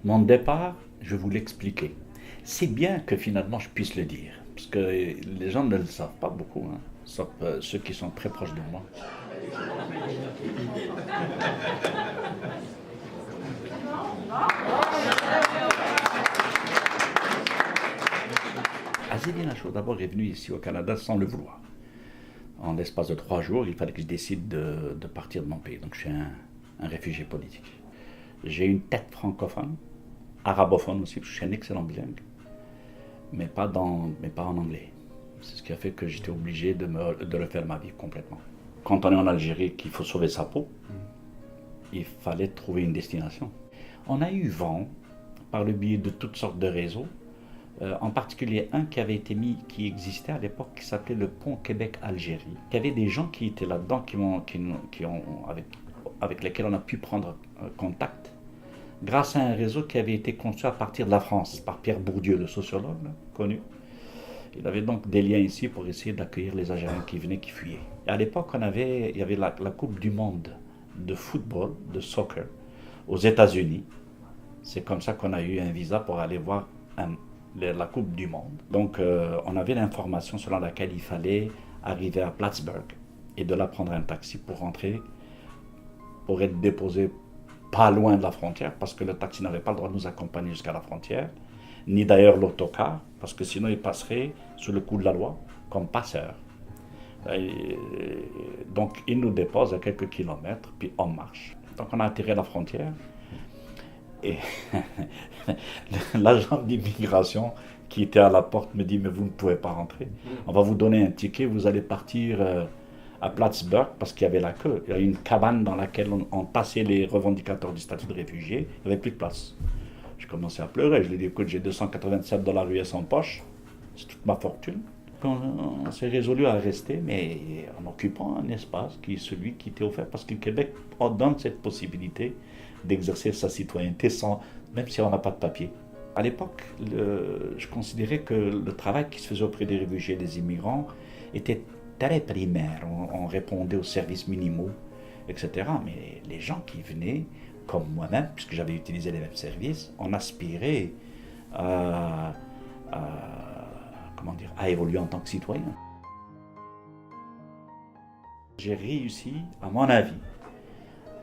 Mon départ, je vais vous l'expliquer. C'est bien que finalement je puisse le dire, parce que les gens ne le savent pas beaucoup, hein, sauf ceux qui sont très proches de moi. Azedine Lachaud d'abord est venu ici au Canada sans le vouloir. En l'espace de 3 jours, il fallait que je décide de partir de mon pays. Donc je suis un réfugié politique. J'ai une tête francophone, arabophone aussi, parce que je suis un excellent bilingue, mais pas en anglais. C'est ce qui a fait que j'étais obligé de refaire ma vie complètement. Quand on est en Algérie, qu'il faut sauver sa peau, il fallait trouver une destination. On a eu vent, par le biais de toutes sortes de réseaux, en particulier un qui avait été mis, qui existait à l'époque, qui s'appelait le pont Québec-Algérie. Il y avait des gens qui étaient là-dedans, avec lesquels on a pu prendre contact, grâce à un réseau qui avait été conçu à partir de la France, par Pierre Bourdieu, le sociologue là, connu. Il avait donc des liens ici pour essayer d'accueillir les Algériens qui venaient, qui fuyaient. Et à l'époque, il y avait la Coupe du Monde de football, de soccer, aux États-Unis. C'est comme ça qu'on a eu un visa pour aller voir la Coupe du Monde. Donc, on avait l'information selon laquelle il fallait arriver à Plattsburgh et de là prendre un taxi pour rentrer, pour être déposé pas loin de la frontière, parce que le taxi n'avait pas le droit de nous accompagner jusqu'à la frontière, ni d'ailleurs l'autocar, parce que sinon il passerait sous le coup de la loi comme passeur. Donc il nous dépose à quelques kilomètres, puis on marche. Donc on a atterri à la frontière, et l'agent d'immigration qui était à la porte me dit: mais vous ne pouvez pas rentrer, on va vous donner un ticket, vous allez partir à Plattsburgh, parce qu'il y avait la queue. Il y avait une cabane dans laquelle on passait les revendicateurs du statut de réfugié, il n'y avait plus de place. Je commençais à pleurer, je lui ai dit: écoute, j'ai 287 dollars US en poche, c'est toute ma fortune. On s'est résolu à rester, mais en occupant un espace qui est celui qui était offert, parce que le Québec donne cette possibilité d'exercer sa citoyenneté sans, même si on n'a pas de papier. À l'époque, je considérais que le travail qui se faisait auprès des réfugiés et des immigrants était très primaire. On répondait aux services minimaux, etc. Mais les gens qui venaient, comme moi-même, puisque j'avais utilisé les mêmes services, on aspirait à, comment dire, à évoluer en tant que citoyen. J'ai réussi, à mon avis,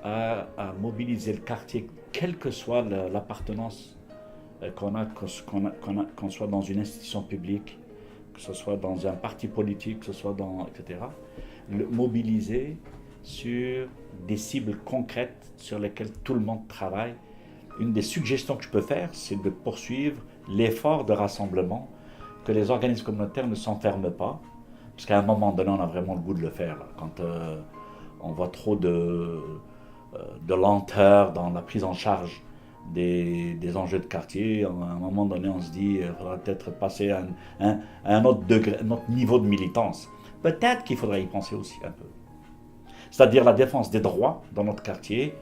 à mobiliser le quartier, quelle que soit l'appartenance qu'on soit dans une institution publique, que ce soit dans un parti politique, que ce soit etc., le mobiliser sur des cibles concrètes sur lesquelles tout le monde travaille. Une des suggestions que je peux faire, c'est de poursuivre l'effort de rassemblement, que les organismes communautaires ne s'enferment pas, parce qu'à un moment donné, on a vraiment le goût de le faire. Là, quand on voit trop de lenteur dans la prise en charge des enjeux de quartier, à un moment donné, on se dit qu'il faudra peut-être passer à un autre degré, un autre niveau de militance. Peut-être qu'il faudrait y penser aussi un peu. C'est-à-dire la défense des droits dans notre quartier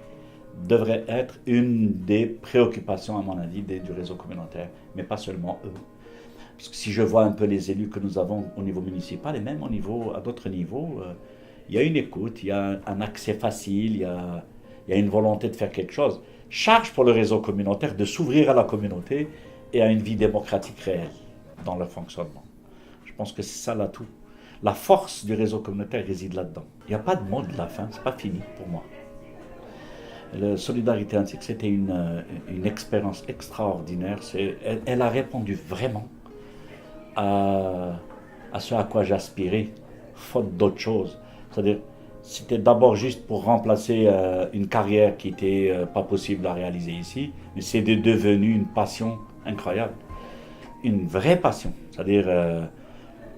devrait être une des préoccupations, à mon avis, du réseau communautaire, mais pas seulement eux. Parce que si je vois un peu les élus que nous avons au niveau municipal et même à d'autres niveaux, il y a une écoute, il y a un accès facile, il y a une volonté de faire quelque chose. Charge pour le réseau communautaire de s'ouvrir à la communauté et à une vie démocratique réelle dans leur fonctionnement. Je pense que c'est ça l'atout. La force du réseau communautaire réside là-dedans. Il n'y a pas de mot de la fin, c'est pas fini pour moi. La Solidarité Antique, c'était une expérience extraordinaire. Elle a répondu vraiment à ce à quoi j'aspirais, faute d'autre chose. C'est-à-dire, c'était d'abord juste pour remplacer une carrière qui n'était pas possible à réaliser ici, mais c'est devenu une passion incroyable. Une vraie passion. C'est-à-dire,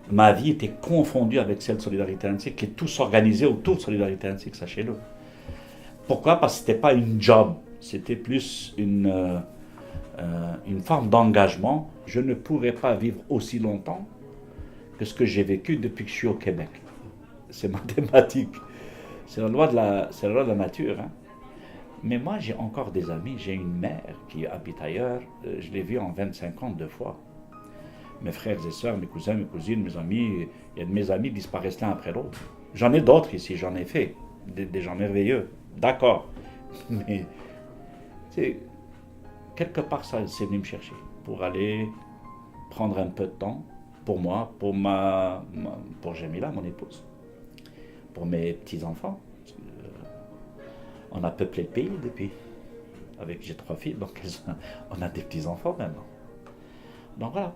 ma vie était confondue avec celle de Solidarité Antique, et tout s'organisait autour de Solidarité Antique, sachez-le. Pourquoi? Parce que ce n'était pas une job, c'était plus une forme d'engagement. Je ne pourrais pas vivre aussi longtemps que ce que j'ai vécu depuis que je suis au Québec. C'est mathématique. C'est la loi de la nature. Hein. Mais moi, j'ai encore des amis. J'ai une mère qui habite ailleurs. Je l'ai vue en 25 ans 2 fois. Mes frères et sœurs, mes cousins, mes cousines, mes amis, il y a de mes amis disparaissent l'un après l'autre. J'en ai d'autres ici, j'en ai fait. Des gens merveilleux. D'accord. Mais quelque part, ça, c'est venu me chercher pour aller prendre un peu de temps pour moi, pour Jamila, mon épouse, pour mes petits-enfants. On a peuplé le pays depuis. J'ai 3 filles, donc on a des petits-enfants maintenant. Donc voilà.